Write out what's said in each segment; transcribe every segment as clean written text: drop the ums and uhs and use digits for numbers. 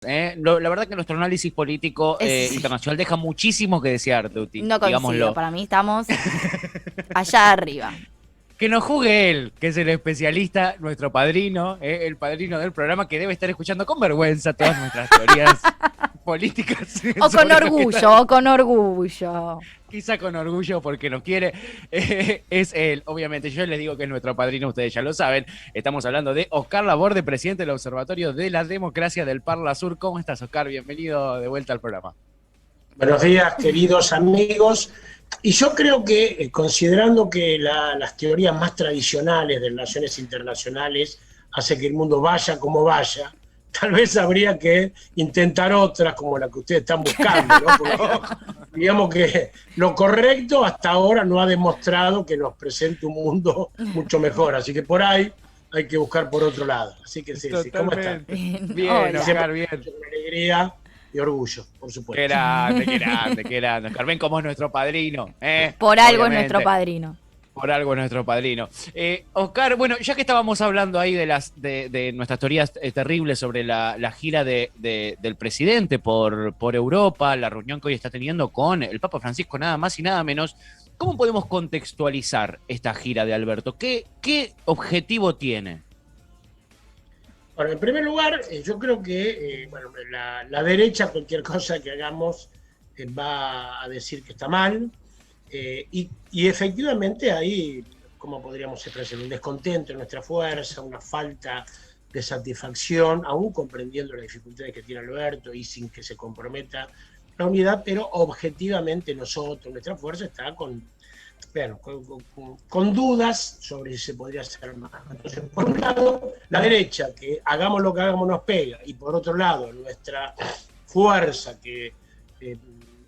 La verdad que nuestro análisis político internacional deja muchísimo que desear, Tuti, No coincido, digámoslo. para mí estamos allá arriba. Que nos juzgue él, que es el especialista, nuestro padrino, el padrino del programa, que debe estar escuchando con vergüenza todas nuestras teorías políticas. O con sobre lo que está. orgullo, o con orgullo. Quizá con orgullo porque nos quiere, es él, obviamente. Yo les digo que es nuestro padrino, ustedes ya lo saben. Estamos hablando de Oscar Laborde, presidente del Observatorio de la Democracia del Parla Sur. ¿Cómo estás, Oscar? Bienvenido de vuelta al programa. Buenos días, queridos amigos. Y yo creo que, considerando que las teorías más tradicionales de relaciones internacionales hace que el mundo vaya como vaya, tal vez habría que intentar otras como la que ustedes están buscando, ¿no? Porque digamos que lo correcto hasta ahora no ha demostrado que nos presente un mundo mucho mejor. Así que por ahí hay que buscar por otro lado. Así que sí, ¿cómo están? Bien, Oscar, bien. Con alegría y orgullo, por supuesto. Qué grande, qué grande, qué grande. Oscar, ven como es nuestro padrino. Por algo es Obviamente. nuestro padrino. Por algo es nuestro padrino. Oscar, bueno, ya que estábamos hablando ahí de nuestras teorías terribles sobre la gira del presidente por Europa, la reunión que hoy está teniendo con el Papa Francisco, nada más y nada menos, ¿cómo podemos contextualizar esta gira de Alberto? ¿Qué objetivo tiene? Bueno, en primer lugar, yo creo que bueno, la derecha, cualquier cosa que hagamos, va a decir que está mal. Y efectivamente hay, ¿cómo podríamos expresar? Un descontento en nuestra fuerza, una falta de satisfacción, aún comprendiendo las dificultades que tiene Alberto y sin que se comprometa la unidad, pero objetivamente nosotros, nuestra fuerza está bueno, con dudas sobre si se podría hacer más. Entonces, por un lado, la derecha, que hagamos lo que hagamos nos pega, y por otro lado, nuestra fuerza, que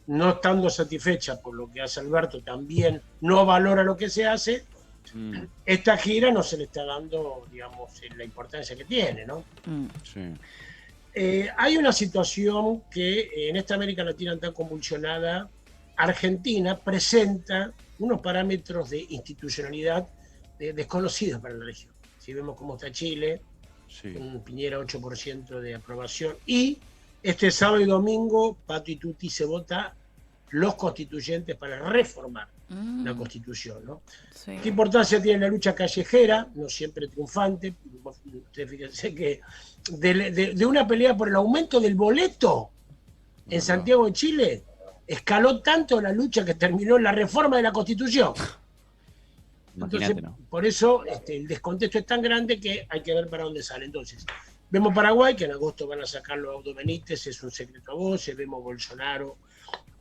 no estando satisfecha por lo que hace Alberto, también no valora lo que se hace, esta gira no se le está dando, digamos, la importancia que tiene, ¿no? Sí. Hay una situación que en esta América Latina tan convulsionada, Argentina presenta unos parámetros de institucionalidad desconocidos para la región. Si vemos cómo está Chile, Sí. un Piñera 8% de aprobación, y este sábado y domingo, Pato y Tuti, se vota los constituyentes para reformar la Constitución, ¿no? Sí. ¿Qué importancia tiene la lucha callejera? No siempre triunfante. Ustedes fíjense que de una pelea por el aumento del boleto en Santiago de Chile, escaló tanto la lucha que terminó en la reforma de la Constitución. Entonces, ¿no? por eso el descontexto es tan grande que hay que ver para dónde sale. Entonces, vemos Paraguay, que en agosto van a sacarlo a Audo Benítez, es un secreto a voces. Vemos Bolsonaro,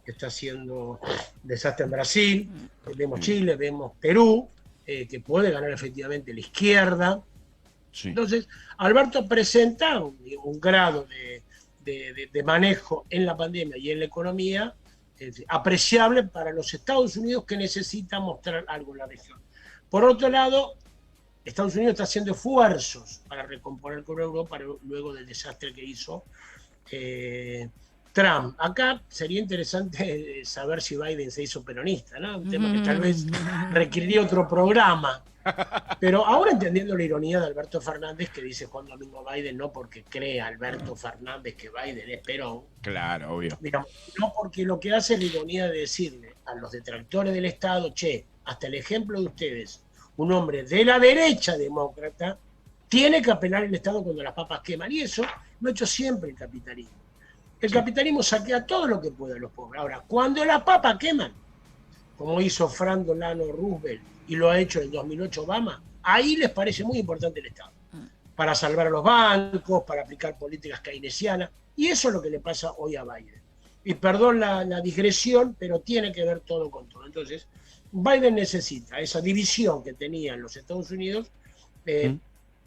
que está haciendo desastre en Brasil. Vemos Chile, vemos Perú, que puede ganar efectivamente la izquierda. Sí. Entonces, Alberto presenta un grado de manejo en la pandemia y en la economía apreciable para los Estados Unidos, que necesitan mostrar algo en la región. Por otro lado, Estados Unidos está haciendo esfuerzos para recomponer con Europa luego del desastre que hizo Trump. Acá sería interesante saber si Biden se hizo peronista, ¿no? Un tema que tal vez requeriría otro programa. Pero ahora entendiendo la ironía de Alberto Fernández, que dice Juan Domingo Biden, no porque cree Alberto Fernández que Biden es Perón. Claro, obvio. Digamos, no, porque lo que hace es la ironía de decirle a los detractores del Estado, che, hasta el ejemplo de ustedes, un hombre de la derecha demócrata tiene que apelar al Estado cuando las papas queman. Y eso lo ha hecho siempre el capitalismo. El capitalismo saquea todo lo que puede a los pobres. Ahora, cuando las papas queman, como hizo Franklin Delano Roosevelt y lo ha hecho en el 2008 Obama, ahí les parece muy importante el Estado, para salvar a los bancos, para aplicar políticas keynesianas, y eso es lo que le pasa hoy a Biden. Y perdón la digresión, pero tiene que ver todo con todo. Entonces, Biden necesita esa división que tenía en los Estados Unidos,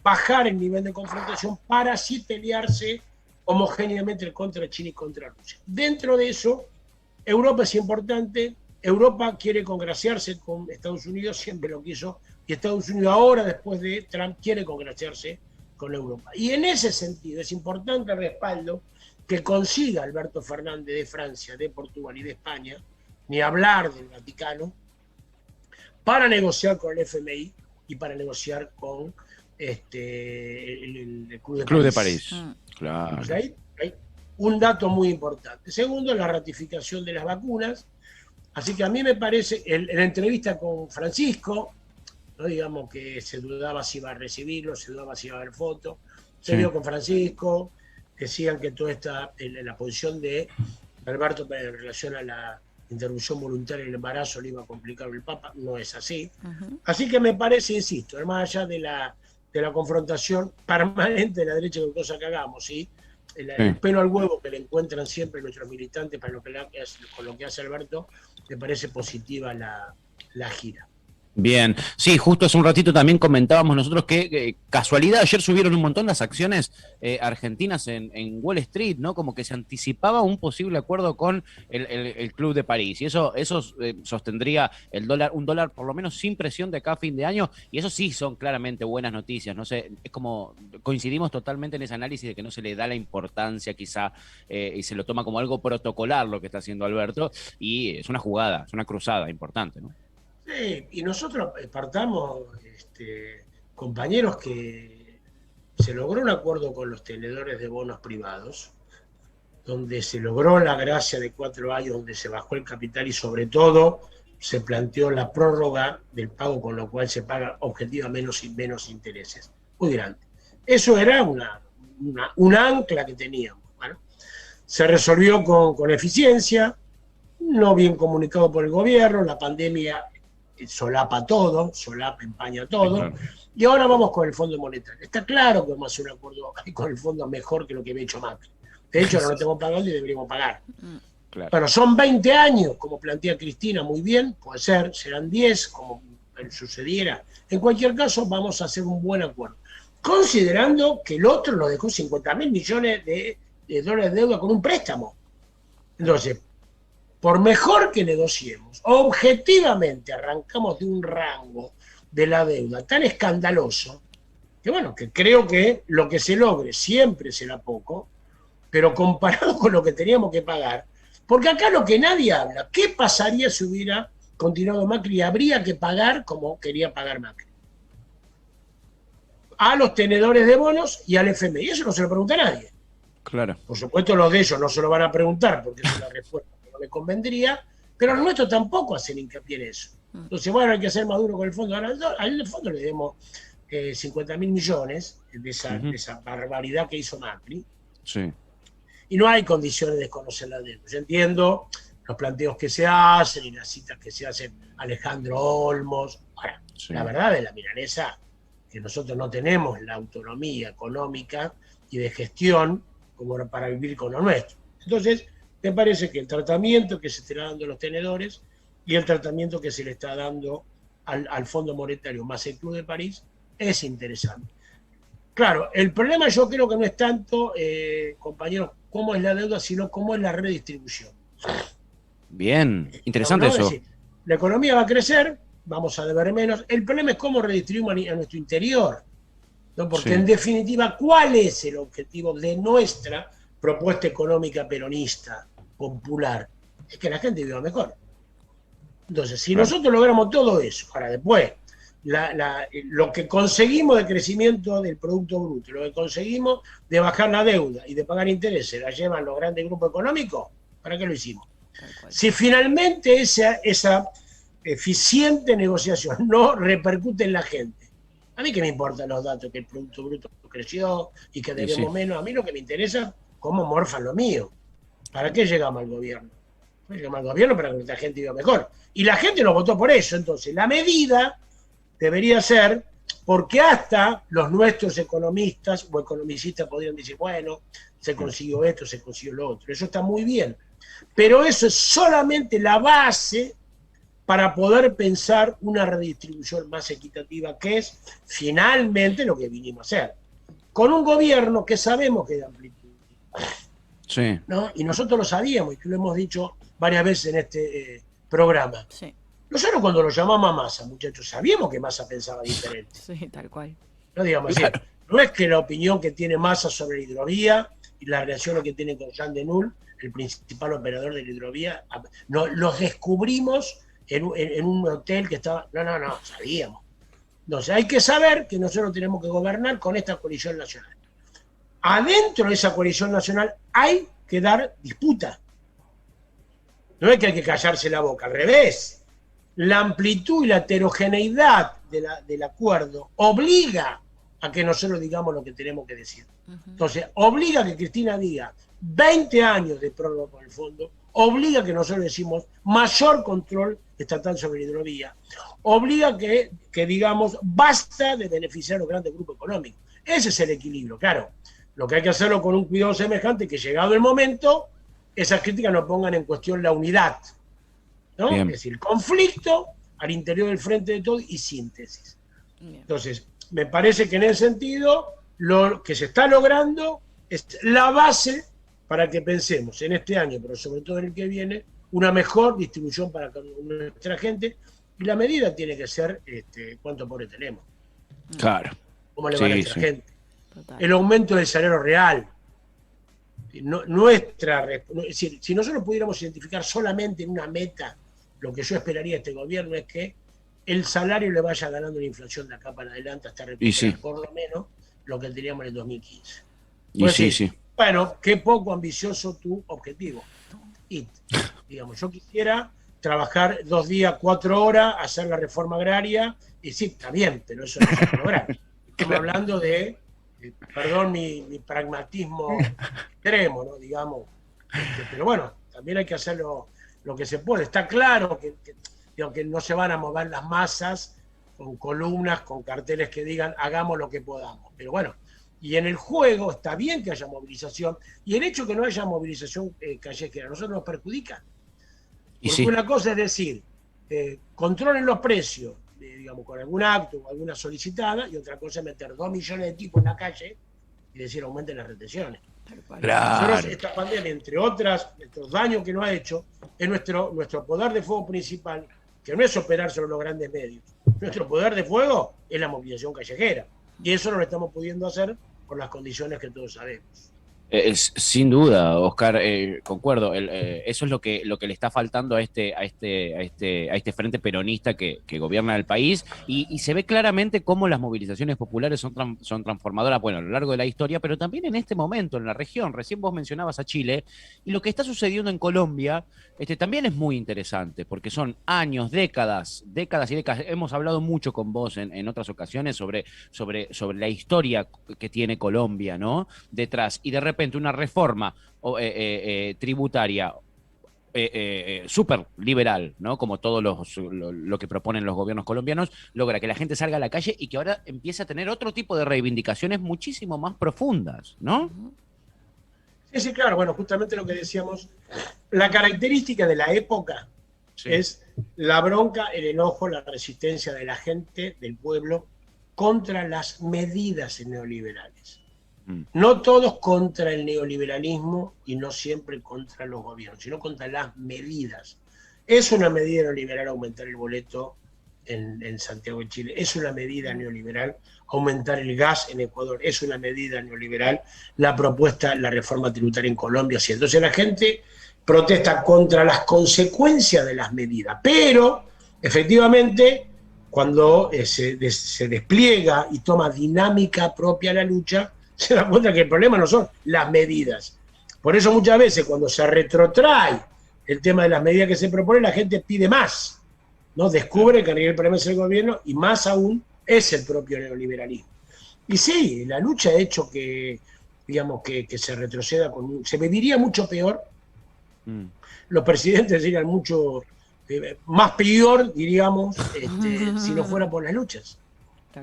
bajar el nivel de confrontación para así pelearse homogéneamente contra China y contra Rusia. Dentro de eso, Europa es importante. Europa quiere congraciarse con Estados Unidos, siempre lo quiso, y Estados Unidos ahora, después de Trump, quiere congraciarse con Europa. Y en ese sentido es importante el respaldo que consiga Alberto Fernández de Francia, de Portugal y de España, ni hablar del Vaticano, para negociar con el FMI y para negociar con el Club de Club de París. París. Claro. Pues ahí un dato muy importante. Segundo, la ratificación de las vacunas. Así que a mí me parece, en la entrevista con Francisco, no digamos que se dudaba si iba a recibirlo, se dudaba si iba a haber foto, se vio con Francisco, decían que toda esta, la posición de Alberto en relación a la interrupción voluntaria del embarazo le iba a complicar el Papa, no es así. Así que me parece, insisto, más allá de la confrontación permanente de la derecha con cosas que hagamos, ¿sí? El pelo al huevo que le encuentran siempre nuestros militantes para con lo que hace Alberto, me parece positiva la gira. Bien, sí, justo hace un ratito también comentábamos nosotros que casualidad, ayer subieron un montón las acciones argentinas en Wall Street, ¿no? Como que se anticipaba un posible acuerdo con el Club de París, y eso sostendría el dólar, un dólar por lo menos sin presión de acá a fin de año, y eso sí son claramente buenas noticias, no sé, es como coincidimos totalmente en ese análisis de que no se le da la importancia quizá y se lo toma como algo protocolar lo que está haciendo Alberto, y es una jugada, es una cruzada importante, ¿no? Sí, y nosotros partamos, compañeros, que se logró un acuerdo con los tenedores de bonos privados, donde se logró la gracia de 4 años, donde se bajó el capital y sobre todo se planteó la prórroga del pago, con lo cual se paga objetivamente menos intereses. Muy grande. Eso era un ancla que teníamos. Bueno, se resolvió con eficiencia, no bien comunicado por el gobierno, la pandemia solapa todo, empaña todo, claro. Y ahora vamos con el Fondo Monetario. Está claro que vamos a hacer un acuerdo con el fondo mejor que lo que había hecho Macri. De hecho, no lo tenemos pagado y deberíamos pagar. Claro. Pero son 20 años, como plantea Cristina, muy bien, puede ser, serán 10, como sucediera. En cualquier caso, vamos a hacer un buen acuerdo. Considerando que el otro nos dejó 50.000 millones de dólares de deuda con un préstamo. Entonces, por mejor que negociemos, objetivamente arrancamos de un rango de la deuda tan escandaloso, que bueno, que creo que lo que se logre siempre será poco, pero comparado con lo que teníamos que pagar, porque acá lo que nadie habla, ¿qué pasaría si hubiera continuado Macri? Habría que pagar como quería pagar Macri. A los tenedores de bonos y al FMI, y eso no se lo pregunta a nadie. Claro. Por supuesto los de ellos no se lo van a preguntar, porque es una respuesta me convendría, pero los nuestros tampoco hacen hincapié en eso. Entonces, bueno, hay que ser más duro con el fondo. Ahora, al fondo le demos 50.000 millones de esa barbaridad que hizo Macri. Sí. Y no hay condiciones de desconocer la deuda. Yo entiendo los planteos que se hacen y las citas que se hacen Alejandro Olmos. Ahora, la verdad de la milanesa, que nosotros no tenemos la autonomía económica y de gestión como para vivir con lo nuestro. Entonces, me parece que el tratamiento que se estará dando a los tenedores y el tratamiento que se le está dando al Fondo Monetario más el Club de París es interesante. Claro, el problema yo creo que no es tanto, compañeros, cómo es la deuda, sino cómo es la redistribución. Bien, interesante eso. Es decir, la economía va a crecer, vamos a deber menos. El problema es cómo redistribuimos a nuestro interior, ¿no? Porque en definitiva, ¿cuál es el objetivo de nuestra propuesta económica peronista, popular? Es que la gente viva mejor. Entonces, si nosotros logramos todo eso, ahora después, lo que conseguimos de crecimiento del Producto Bruto, lo que conseguimos de bajar la deuda y de pagar intereses, la llevan los grandes grupos económicos, ¿para qué lo hicimos? Si finalmente esa eficiente negociación no repercute en la gente, a mí que me importan los datos, que el Producto Bruto creció y que debemos menos, a mí lo que me interesa cómo morfan lo mío. ¿Para qué llegamos al gobierno? Llegamos al gobierno para que nuestra gente viva mejor. Y la gente lo votó por eso. Entonces, la medida debería ser, porque hasta los nuestros economistas o economicistas podrían decir, bueno, se consiguió esto, se consiguió lo otro. Eso está muy bien. Pero eso es solamente la base para poder pensar una redistribución más equitativa, que es finalmente lo que vinimos a hacer. Con un gobierno que sabemos que es de amplitud. Sí. ¿No? Y nosotros lo sabíamos y que lo hemos dicho varias veces en este programa. Sí. Nosotros cuando lo llamamos a Massa, muchachos, sabíamos que Massa pensaba diferente. Sí, tal cual. No digamos claro. Así, no es que la opinión que tiene Massa sobre la hidrovía y las relaciones que tiene con Jean Denul, el principal operador de la hidrovía, los descubrimos en un hotel que estaba... No, sabíamos. Entonces hay que saber que nosotros tenemos que gobernar con esta coalición nacional. Adentro de esa coalición nacional hay que dar disputa. No es que hay que callarse la boca, al revés. La amplitud y la heterogeneidad del acuerdo obliga a que nosotros digamos lo que tenemos que decir. Entonces, obliga a que Cristina diga 20 años de prórroga con el fondo, obliga a que nosotros decimos mayor control estatal sobre la hidrovía, obliga que digamos basta de beneficiar a los grandes grupos económicos. Ese es el equilibrio, claro. Lo que hay que hacerlo con un cuidado semejante que llegado el momento, esas críticas no pongan en cuestión la unidad, ¿no? Es decir, conflicto al interior del frente de todo y síntesis. Bien. Entonces, me parece que en ese sentido lo que se está logrando es la base para que pensemos en este año, pero sobre todo en el que viene, una mejor distribución para nuestra gente, y la medida tiene que ser cuánto pobre tenemos. Claro. ¿Cómo le va a nuestra gente? Total. El aumento del salario real. Es decir, si nosotros pudiéramos identificar solamente en una meta, lo que yo esperaría de este gobierno es que el salario le vaya ganando la inflación de acá para adelante hasta recuperar por lo menos lo que teníamos en el 2015. Pues bueno, qué poco ambicioso tu objetivo. Y, digamos, yo quisiera trabajar 2 días, 4 horas, hacer la reforma agraria, y sí, está bien, pero eso no se puede lograr. Estamos hablando de, perdón mi pragmatismo extremo, ¿no? Digamos, pero bueno, también hay que hacer lo que se puede. Está claro que no se van a mover las masas con columnas, con carteles que digan hagamos lo que podamos. Pero bueno, y en el juego está bien que haya movilización, y el hecho de que no haya movilización callejera a nosotros nos perjudica. Porque una cosa es decir, controlen los precios, digamos, con algún acto o alguna solicitada, y otra cosa es meter 2 millones de tipos en la calle y decir aumenten las retenciones. Claro. Nosotros, esta pandemia, entre otros daños que nos ha hecho, es nuestro poder de fuego principal, que no es operar sobre los grandes medios. Nuestro poder de fuego es la movilización callejera. Y eso no lo estamos pudiendo hacer por las condiciones que todos sabemos. Sin duda, Oscar, concuerdo. Eso es lo que le está faltando a este frente peronista que gobierna el país, y se ve claramente cómo las movilizaciones populares son transformadoras, bueno, a lo largo de la historia, pero también en este momento en la región. Recién vos mencionabas a Chile, y lo que está sucediendo en Colombia también es muy interesante, porque son años, décadas y décadas. Hemos hablado mucho con vos en otras ocasiones sobre la historia que tiene Colombia, ¿no? Detrás, y de repente una reforma tributaria súper liberal, ¿no? Como todo lo que proponen los gobiernos colombianos, logra que la gente salga a la calle y que ahora empiece a tener otro tipo de reivindicaciones muchísimo más profundas, ¿no? Sí, claro. Bueno, justamente lo que decíamos, la característica de la época es la bronca, el enojo, la resistencia de la gente, del pueblo, contra las medidas neoliberales. No todos contra el neoliberalismo y no siempre contra los gobiernos, sino contra las medidas. Es una medida neoliberal aumentar el boleto en Santiago de Chile, es una medida neoliberal aumentar el gas en Ecuador, es una medida neoliberal la propuesta, la reforma tributaria en Colombia. ¿Sí? Entonces la gente protesta contra las consecuencias de las medidas, pero efectivamente cuando se despliega y toma dinámica propia la lucha, se da cuenta que el problema no son las medidas. Por eso muchas veces cuando se retrotrae el tema de las medidas que se propone, la gente pide más, ¿no? Descubre que el problema es el gobierno, y más aún es el propio neoliberalismo. Y sí, la lucha ha hecho que, digamos, que se retroceda, se viviría mucho peor. Los presidentes serían mucho más peor, diríamos, si no fuera por las luchas,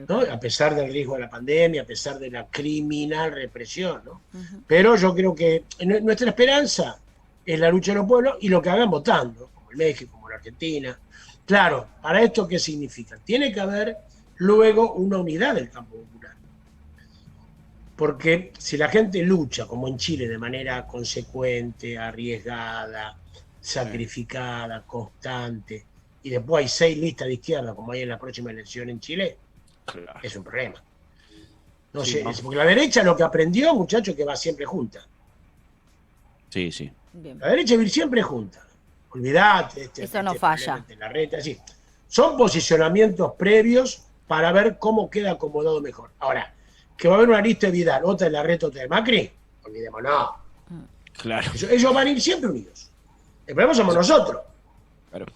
¿no? A pesar del riesgo de la pandemia, a pesar de la criminal represión, ¿no? Pero yo creo que nuestra esperanza es la lucha de los pueblos y lo que hagan votando, como el México, como la Argentina. Claro, ¿para esto qué significa? Tiene que haber luego una unidad del campo popular. Porque si la gente lucha, como en Chile, de manera consecuente, arriesgada, sacrificada, constante, y después hay 6 listas de izquierda, como hay en la próxima elección en Chile, claro, es un problema. No sé, porque la derecha lo que aprendió, muchachos, que va siempre junta. Sí. Bien. La derecha va siempre junta. Olvídate. Eso no falla. La reta, así. Son posicionamientos previos para ver cómo queda acomodado mejor. Ahora, que va a haber una lista de Vidal, otra de la reta, otra de Macri, olvidémonos. Claro, Ellos van a ir siempre unidos. El problema somos nosotros. claro.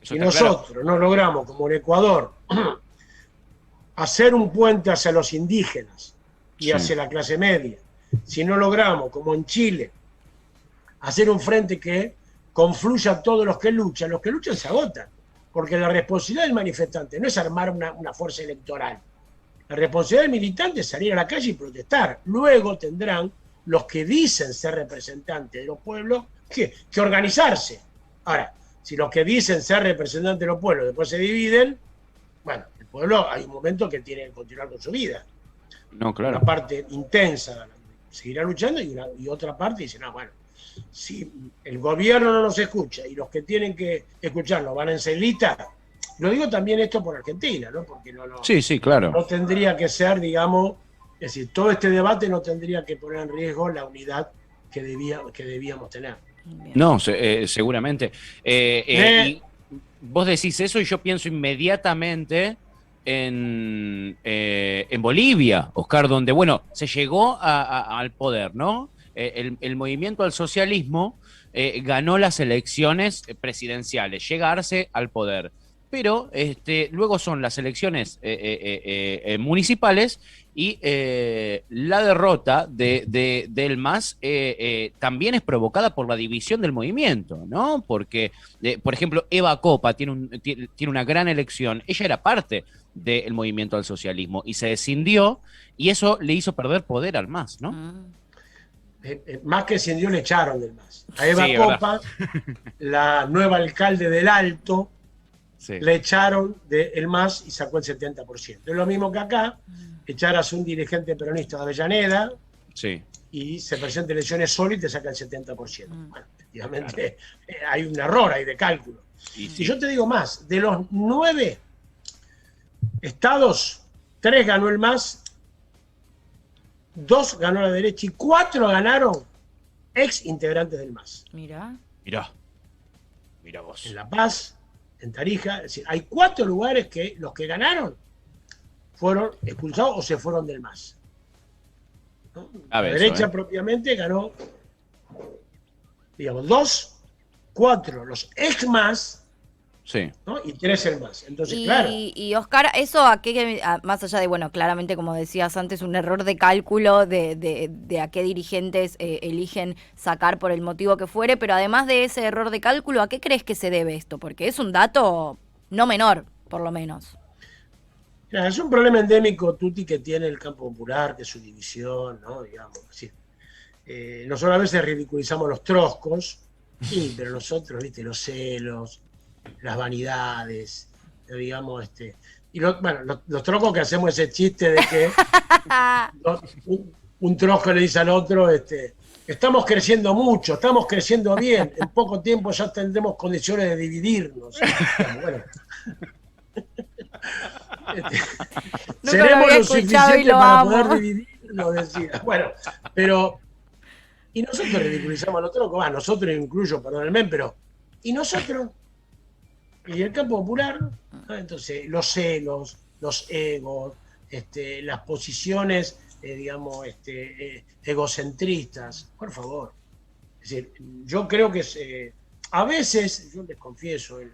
Eso Si está claro. nosotros no logramos, como en Ecuador, hacer un puente hacia los indígenas y Sí. hacia la clase media, si no logramos, como en Chile, hacer un frente que confluya a todos los que luchan se agotan. Porque la responsabilidad del manifestante no es armar una fuerza electoral. La responsabilidad del militante es salir a la calle y protestar. Luego tendrán los que dicen ser representantes de los pueblos que organizarse. Ahora, si los que dicen ser representantes de los pueblos después se dividen, bueno, el pueblo hay un momento que tiene que continuar con su vida. No, claro. Una parte intensa seguirá luchando y otra parte dice, no, bueno, si el gobierno no nos escucha y los que tienen que escucharnos van en celita, lo digo también esto por Argentina, ¿no? Porque Sí, sí, claro. no tendría que ser, digamos, es decir, todo este debate no tendría que poner en riesgo la unidad que debíamos tener. Bien. No, seguramente. Y vos decís eso y yo pienso inmediatamente en Bolivia, Oscar, donde, bueno, se llegó al poder, ¿no? El movimiento al socialismo ganó las elecciones presidenciales, llegarse al poder. Pero luego son las elecciones municipales y la derrota del MAS también es provocada por la división del movimiento, ¿no? Porque, por ejemplo, Eva Copa tiene una gran elección. Ella era parte del movimiento al socialismo y se descindió y eso le hizo perder poder al MAS, ¿no? Más que Cindió le echaron del MAS. A Eva Sí, es Copa, la nueva alcalde del Alto, Sí. le echaron del MAS y sacó el 70%. Es lo mismo que acá, echaras un dirigente peronista de Avellaneda Sí. y se presenta en elecciones solo y te saca el 70%. Bueno, efectivamente hay un error ahí de cálculo. Y Y sí. yo te digo más, de los 9 estados, 3 ganó el MAS, 2 ganó la derecha y 4 ganaron ex integrantes del MAS. Mirá. Mirá vos. En La Paz, en Tarija, es decir, hay 4 lugares que los que ganaron fueron expulsados o se fueron del MAS. ¿No? A ver, La derecha eso, propiamente ganó, digamos, 2, 4 los ex MAS, Sí. ¿no? Y 3 el MAS. Entonces, Y, claro, y Oscar, eso más allá de, bueno, claramente como decías antes, un error de cálculo de a qué dirigentes eligen sacar por el motivo que fuere, pero además de ese error de cálculo, ¿a qué crees que se debe esto? Porque es un dato no menor, por lo menos. mira, es un problema endémico, Tuti, que tiene el campo popular, que es su división, ¿no? Digamos, así. Nosotros a veces ridiculizamos los troscos, sí, pero nosotros, viste, los celos, las vanidades, digamos, y los troscos que hacemos ese chiste de que un trosco le dice al otro, estamos creciendo mucho, estamos creciendo bien, en poco tiempo ya tendremos condiciones de dividirnos. Bueno, Nunca lo seremos había lo escuchado y suficiente lo para amo. poder dividirnos, decía. Bueno, pero y nosotros ridiculizamos a los trocos, nosotros incluyo, perdónenme, pero ¿y nosotros? Y el campo popular, ¿no? Entonces, los celos, los egos, las posiciones, digamos, egocentristas, por favor. Es decir, yo creo que a veces, yo les confieso, en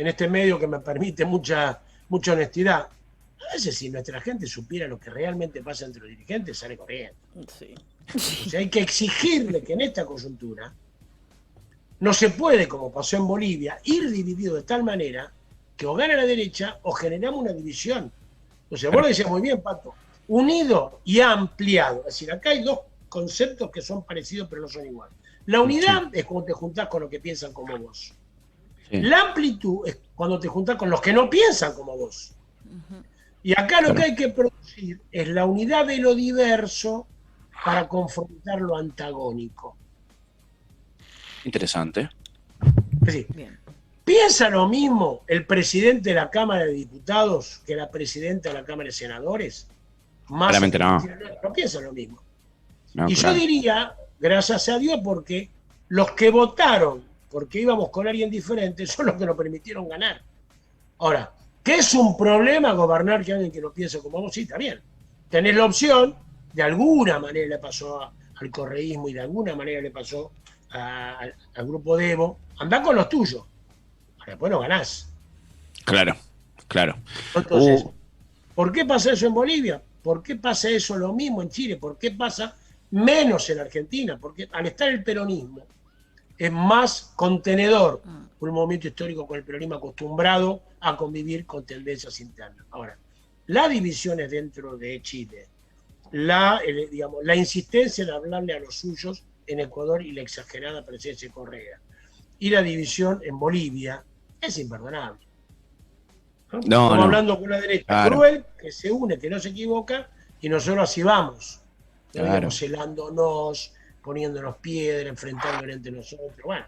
este medio que me permite mucha honestidad, a veces si nuestra gente supiera lo que realmente pasa entre los dirigentes, sale corriendo. Sí. O sea, hay que exigirle que en esta coyuntura no se puede, como pasó en Bolivia, ir dividido de tal manera que o gana la derecha o generamos una división. O sea, vos lo decías muy bien, Pato, unido y ampliado. Es decir, acá hay 2 conceptos que son parecidos pero no son iguales. La unidad es cuando te juntás con los que piensan como vos. Sí. La amplitud es cuando te juntás con los que no piensan como vos. Y acá lo Claro. que hay que producir es la unidad de lo diverso para confrontar lo antagónico. Interesante. Es decir, Bien. ¿piensa lo mismo el presidente de la Cámara de Diputados que la presidenta de la Cámara de Senadores? Claramente no. No piensa lo mismo. No, Y claro. yo diría, gracias a Dios, porque los que votaron porque íbamos con alguien diferente son los que nos permitieron ganar. Ahora, ¿qué es un problema gobernar que alguien que no piensa como vos? Sí, está bien. Tenés la opción, de alguna manera le pasó al correísmo y de alguna manera le pasó al grupo de Evo, andá con los tuyos, para después no ganás. Claro, claro. Entonces, ¿por qué pasa eso en Bolivia? ¿Por qué pasa eso lo mismo en Chile? ¿Por qué pasa menos en Argentina? Porque al estar el peronismo es más contenedor, un movimiento histórico con el peronismo acostumbrado a convivir con tendencias internas. Ahora, las divisiones dentro de Chile, digamos, la insistencia en hablarle a los suyos en Ecuador y la exagerada presencia de Correa, y la división en Bolivia, es imperdonable. ¿No? Estamos hablando con una derecha cruel, que se une, que no se equivoca, y nosotros así vamos, digamos, celándonos, poniéndonos piedra, enfrentándonos entre nosotros. Bueno,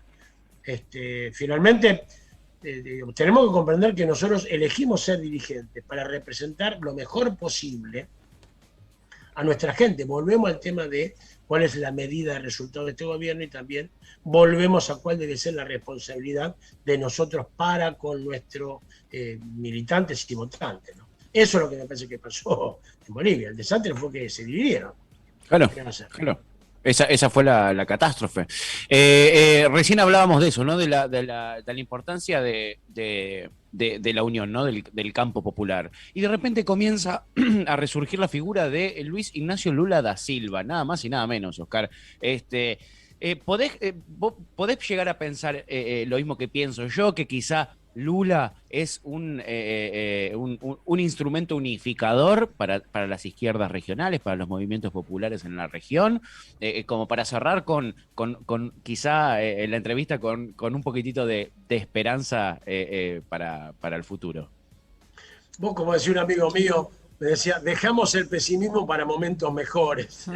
finalmente tenemos que comprender que nosotros elegimos ser dirigentes para representar lo mejor posible a nuestra gente. Volvemos al tema de cuál es la medida de resultado de este gobierno y también volvemos a cuál debe ser la responsabilidad de nosotros para con nuestros militantes y votantes, ¿no? Eso es lo que me parece que pasó en Bolivia. El desastre fue que se dividieron. Claro, claro. Esa fue la catástrofe. Recién hablábamos de eso, ¿no? De la importancia de la unión, ¿no? Del campo popular. Y de repente comienza a resurgir la figura de Luis Ignacio Lula da Silva, nada más y nada menos, Oscar. ¿Podés llegar a pensar lo mismo que pienso yo, que quizá Lula es un instrumento unificador para las izquierdas regionales, para los movimientos populares en la región, como para cerrar con quizá la entrevista con un poquitito de esperanza para el futuro? Vos, como decía un amigo mío, me decía, dejamos el pesimismo para momentos mejores.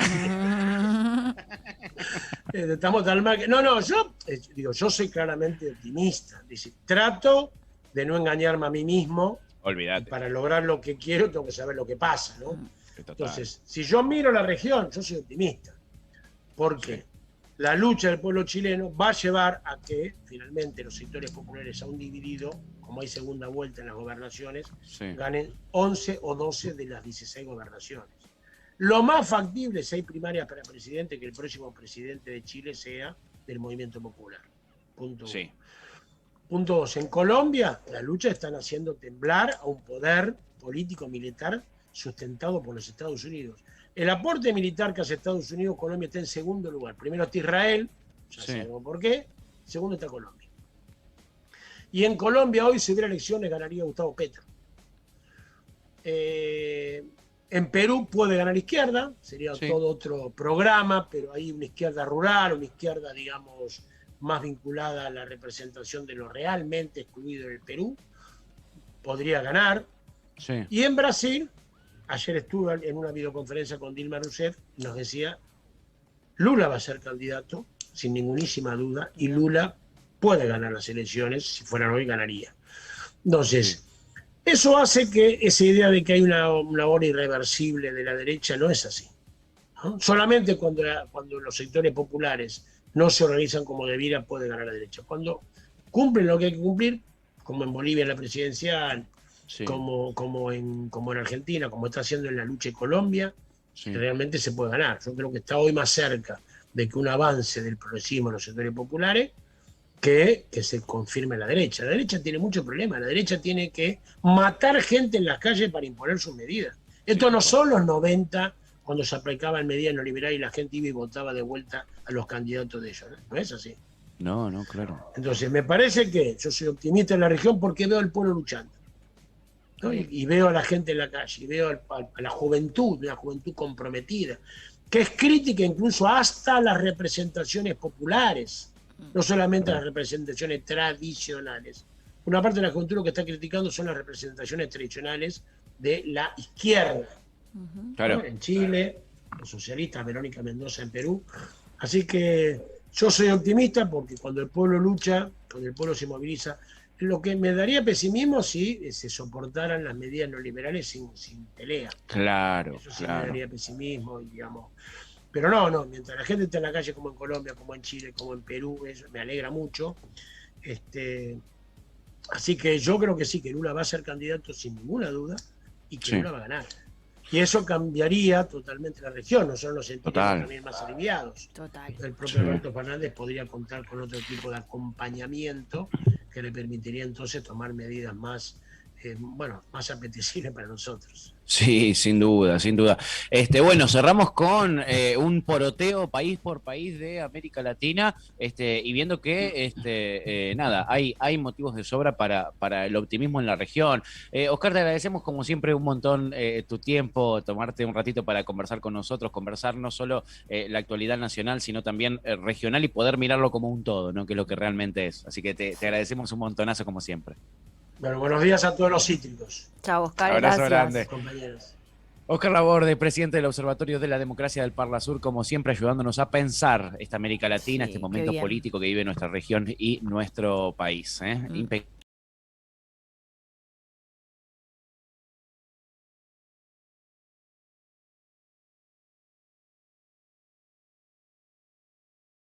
Estamos tan mal que... No, yo soy claramente optimista. Dice, trato de no engañarme a mí mismo. Olvídate. Para lograr lo que quiero tengo que saber lo que pasa, ¿no? Entonces, si yo miro la región, yo soy optimista. Porque la lucha del pueblo chileno va a llevar a que finalmente los sectores populares, aún divididos, como hay segunda vuelta en las gobernaciones, ganen 11 o 12 de las 16 gobernaciones. Lo más factible, si hay primarias para presidente, que el próximo presidente de Chile sea del movimiento popular. Punto uno. Punto dos, en Colombia la lucha están haciendo temblar a un poder político militar sustentado por los Estados Unidos. El aporte militar que hace Estados Unidos, Colombia está en segundo lugar. Primero está Israel, ya sabemos por qué. Segundo está Colombia. Y en Colombia hoy, si hubiera elecciones, ganaría Gustavo Petro. En Perú puede ganar izquierda, sería todo otro programa, pero hay una izquierda rural, una izquierda, digamos, más vinculada a la representación de lo realmente excluido del Perú, podría ganar. Y en Brasil, ayer estuve en una videoconferencia con Dilma Rousseff y nos decía, Lula va a ser candidato, sin ningunísima duda, y Lula puede ganar las elecciones, si fueran hoy ganaría. Entonces, eso hace que esa idea de que hay una hora irreversible de la derecha no es así, ¿no? Solamente cuando los sectores populares no se organizan como debiera puede ganar la derecha. Cuando cumplen lo que hay que cumplir, como en Bolivia en la presidencial, como en Argentina, como está haciendo en la lucha en Colombia, realmente se puede ganar. Yo creo que está hoy más cerca de que un avance del progresismo en los sectores populares que se confirme la derecha. La derecha tiene muchos problemas. La derecha tiene que matar gente en las calles para imponer sus medidas. Esto no son los 90, cuando se aplicaban medidas neoliberales y la gente iba y votaba de vuelta a los candidatos de ellos. No es así. No, claro. Entonces, me parece que yo soy optimista en la región porque veo al pueblo luchando, ¿no? Y veo a la gente en la calle, y veo a la juventud, una juventud comprometida, que es crítica incluso hasta las representaciones populares, no solamente las representaciones tradicionales. Una parte de la juventud lo que está criticando son las representaciones tradicionales de la izquierda. Claro. En Chile, los socialistas, Verónica Mendoza en Perú. Así que yo soy optimista porque cuando el pueblo lucha, cuando el pueblo se moviliza, lo que me daría pesimismo si se soportaran las medidas neoliberales sin pelea. Claro. Eso sí me daría pesimismo, digamos. Pero no, mientras la gente está en la calle como en Colombia, como en Chile, como en Perú, eso me alegra mucho. Así que yo creo que sí, que Lula va a ser candidato sin ninguna duda y que Lula va a ganar. Y eso cambiaría totalmente la región, nosotros nos sentiríamos Total. también más aliviados. Total. El propio Sí. Alberto Fernández podría contar con otro tipo de acompañamiento que le permitiría entonces tomar medidas más, más apetecibles para nosotros. Sí, sin duda, sin duda. Bueno, cerramos con un poroteo país por país de América Latina, y viendo que nada, hay motivos de sobra para el optimismo en la región. Oscar, te agradecemos como siempre un montón tu tiempo, tomarte un ratito para conversar con nosotros, conversar no solo la actualidad nacional, sino también regional y poder mirarlo como un todo, ¿no? Que es lo que realmente es. Así que te agradecemos un montonazo como siempre. Bueno, buenos días a todos los cítricos. Chao, Oscar, Abrazo gracias. grande. Compañeros. Oscar Laborde, presidente del Observatorio de la Democracia del Parla Sur, como siempre ayudándonos a pensar esta América Latina, Sí, este qué momento bien. político que vive nuestra región y nuestro país. Mm.